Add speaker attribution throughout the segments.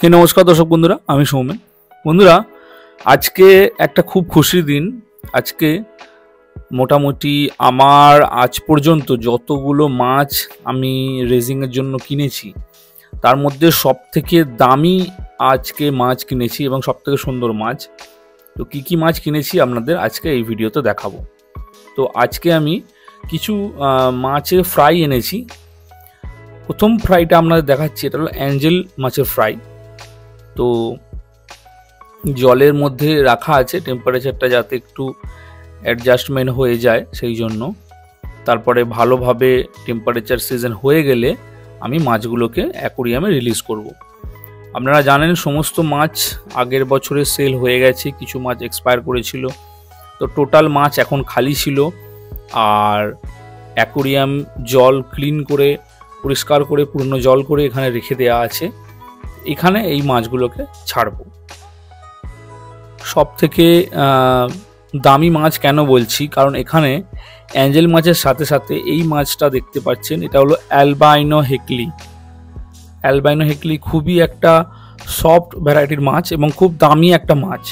Speaker 1: হে নমস্কার দর্শক বন্ধুরা, আমি সৌমেন। বন্ধুরা, আজকে একটা খুব খুশির দিন। আজকে মোটামুটি আমার আজ পর্যন্ত যতগুলো মাছ আমি রেজিংয়ের জন্য কিনেছি তার মধ্যে সবথেকে দামি আজকে মাছ কিনেছি এবং সবথেকে সুন্দর মাছ। তো কী কী মাছ কিনেছি আপনাদের আজকে এই ভিডিওতে দেখাবো। তো আজকে আমি কিছু মাছের ফ্রাই এনেছি। প্রথম ফ্রাইটা আপনাদের দেখাচ্ছি, এটা হলো অ্যাঞ্জেল মাছের ফ্রাই। তো জলের মধ্যে রাখা আছে, টেম্পারেচারটা যাতে একটু অ্যাডজাস্টমেন্ট হয়ে যায় সেই জন্য। তারপরে ভালোভাবে টেম্পারেচার সিজন হয়ে গেলে আমি মাছগুলোকে অ্যাকোরিয়ামে রিলিজ করব। আপনারা জানেন সমস্ত মাছ আগের বছরে সেল হয়ে গেছে, কিছু মাছ এক্সপায়ার করেছিল। তো টোটাল মাছ এখন খালি ছিল, আর অ্যাকোরিয়াম জল ক্লিন করে পরিষ্কার করে পূর্ণ জল করে এখানে রেখে দেওয়া আছে। এখানে এই মাছগুলোকে ছাড়বো। সব থেকে দামি মাছ কেন বলছি, কারণ এখানে অ্যাঞ্জেল মাছের সাথে সাথে এই মাছটা দেখতে পাচ্ছেন, এটা হলো অ্যালবাইনো হেকলি। অ্যালবাইনো হেকলি খুবই একটা সফট ভ্যারাইটির মাছ এবং খুব দামি একটা মাছ।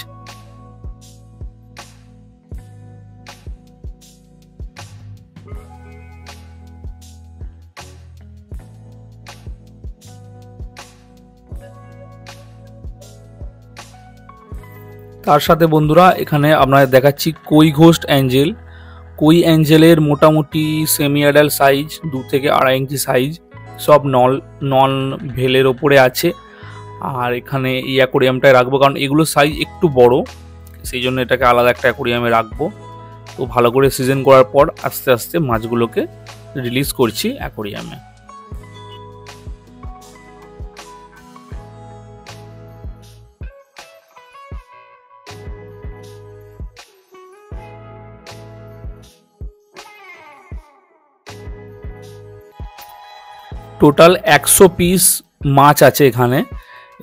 Speaker 1: তার সাথে বন্ধুরা এখানে আপনাদের দেখাচ্ছি কই ঘোস্ট অ্যাঞ্জেল। কই অ্যাঞ্জেলের মোটামুটি সেমি অ্যাডাল্ট সাইজ 2 থেকে 2.5 ইঞ্চি সাইজ, সব নন ভেলের ওপরে আছে। আর এখানে এই অ্যাকোরিয়ামটায় রাখবো কারণ এগুলো সাইজ একটু বড়, সেই জন্য এটাকে আলাদা একটা অ্যাকোরিয়ামে রাখবো। তো ভালো করে সিজন করার পর আস্তে আস্তে মাছগুলোকে রিলিজ করছি অ্যাকোরিয়ামে। টোটাল 100 পিস মাছ আছে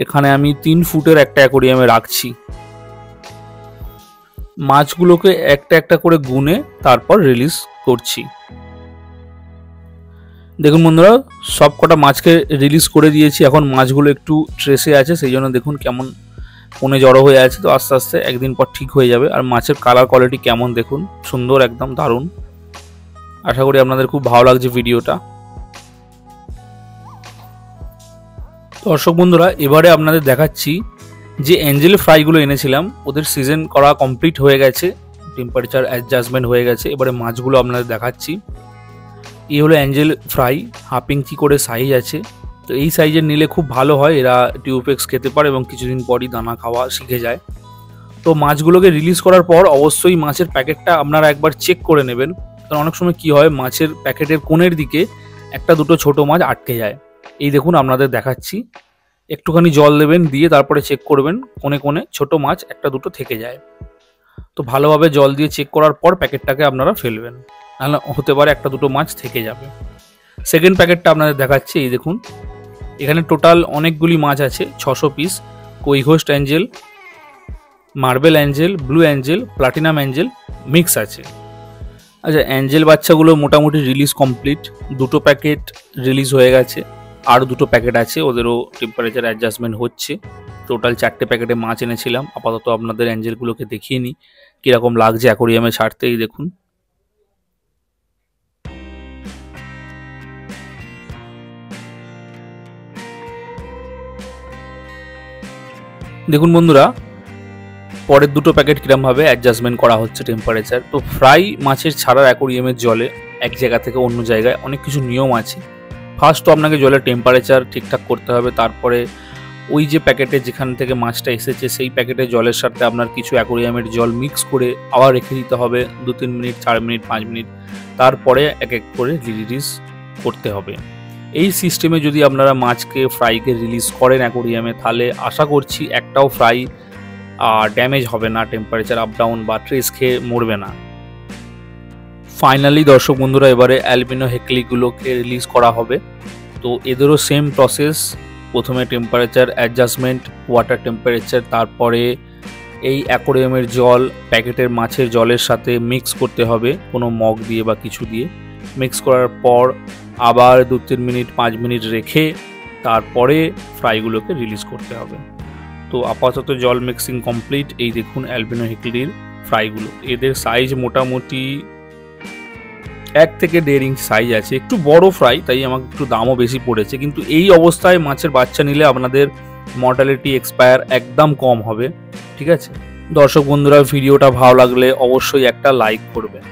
Speaker 1: এখানে আমি 3 ফুটের একটা অ্যাকোরিয়ামে রাখছি। মাছগুলোকে একটা একটা করে গুনে তারপর রিলিজ করছি। দেখুন বন্ধুরা, সব কটা মাছকে রিলিজ করে দিয়েছি। এখন মাছগুলো একটু ট্রেসে আছে, সেই জন্য দেখুন কেমন কোণে জড়ো হয়ে আছে। তো আস্তে আস্তে একদিন পর ঠিক হয়ে যাবে। আর মাছের কালার কোয়ালিটি কেমন দেখুন, সুন্দর, একদম দারুণ। আশা করি আপনাদের খুব ভালো লাগছে ভিডিওটা। দর্শক বন্ধুরা, এবারে আপনাদের দেখাচ্ছি যে অ্যাঞ্জেল ফ্রাইগুলো এনেছিলাম, ওদের সিজন করা কমপ্লিট হয়ে গেছে, টেম্পারেচার অ্যাডজাস্টমেন্ট হয়ে গেছে। এবারে মাছগুলো আপনাদের দেখাচ্ছি। এই হলো অ্যাঞ্জেল ফ্রাই, 1/2 ইঞ্চি করে সাইজ আছে। তো এই সাইজের নিলে খুব ভালো হয়, এরা টিউবেক্স খেতে পারে এবং কিছুদিন পরই দানা খাওয়া শিখে যায়। তো মাছগুলোকে রিলিজ করার পর অবশ্যই মাছের প্যাকেটটা আপনারা একবার চেক করে নেবেন, কারণ অনেক সময় কী হয়, মাছের প্যাকেটের কোণের দিকে একটা দুটো ছোটো মাছ আটকে যায়। এই দেখুন আপনাদের দেখাচ্ছি, একটুখানি জল দেবেন, দিয়ে তারপরে চেক করবেন কোণে কোণে ছোটো মাছ একটা দুটো থেকে যায়। তো ভালোভাবে জল দিয়ে চেক করার পর প্যাকেটটাকে আপনারা ফেলবেন, নাহলে হতে পারে একটা দুটো মাছ থেকে যাবে। সেকেন্ড প্যাকেটটা আপনাদের দেখাচ্ছি। এই দেখুন, এখানে টোটাল অনেকগুলি মাছ আছে, 600 পিস। কই ghost Angel, marble Angel, blue Angel, platinum Angel mix আছে। আচ্ছা, অ্যাঞ্জেল বাচ্চাগুলো মোটামুটি রিলিজ কমপ্লিট। 2টো প্যাকেট রিলিজ হয়ে গেছে, আর 2টো প্যাকেট আছে, ওদেরও টেম্পারেচার অ্যাডজাস্টমেন্ট হচ্ছে। টোটাল 4টে প্যাকেটে মাছ এনেছিলাম। আপাতত আপনাদের অ্যাঞ্জেলগুলোকে দেখিয়ে নিই কীরকম লাগছে অ্যাকোরিয়ামে ছাড়তেই। দেখুন, দেখুন বন্ধুরা, পরের 2টো প্যাকেট কীরকমভাবে অ্যাডজাস্টমেন্ট করা হচ্ছে টেম্পারেচার। তো ফ্রাই মাছের ছাড়ার অ্যাকোরিয়ামের জলে এক জায়গা থেকে অন্য জায়গায় অনেক কিছু নিয়ম আছে। ফার্স্ট তো আপনাকে জলের টেম্পারেচার ঠিকঠাক করতে হবে, তারপরে ওই যে প্যাকেটে যেখান থেকে মাছটা এসেছে সেই প্যাকেটে জলের সাথে আপনার কিছু অ্যাকোরিয়ামের জল মিক্স করে আবার রেখে দিতে হবে 2-3 মিনিট, 4 মিনিট, 5 মিনিট, তারপরে এক এক করে রিলিজ করতে হবে। এই সিস্টেমে যদি আপনারা মাছকে ফ্রাইকে রিলিজ করেন অ্যাকোরিয়ামে, তাহলে আশা করছি একটাও ফ্রাই ড্যামেজ হবে না, টেম্পারেচার আপ ডাউন বা ট্রেস খেয়ে মরবে না। ফাইনালি দর্শক বন্ধুরা, এবারে অ্যালবিনো হেকলিগুলোকে রিলিজ করা হবে। তো এদেরও সেম প্রসেস, প্রথমে টেম্পারেচার অ্যাডজাস্টমেন্ট, ওয়াটার টেম্পারেচার, তারপরে এই অ্যাকোরিয়ামের জল প্যাকেটের মাছের জলের সাথে মিক্স করতে হবে কোনো মগ দিয়ে বা কিছু দিয়ে। মিক্স করার পর আবার 2-3 মিনিট 5 মিনিট রেখে তারপরে ফ্রাইগুলোকে রিলিজ করতে হবে। তো আপাতত জল মিক্সিং কমপ্লিট। এই দেখুন অ্যালবিনো হিকলির ফ্রাইগুলো, এদের সাইজ মোটামুটি 1 থেকে 1.5 ইঞ্চ সাইজ আছে, একটু বড় ফ্রাই, তাই আমাকে একটু দামও বেশি পড়েছে। কিন্তু এই অবস্থায় মাছের বাচ্চা নিলে আপনাদের মর্টালিটি এক্সপায়ার একদম কম হবে। ঠিক আছে দর্শক বন্ধুরা, ভিডিওটা ভালো লাগলে অবশ্যই একটা লাইক করবেন।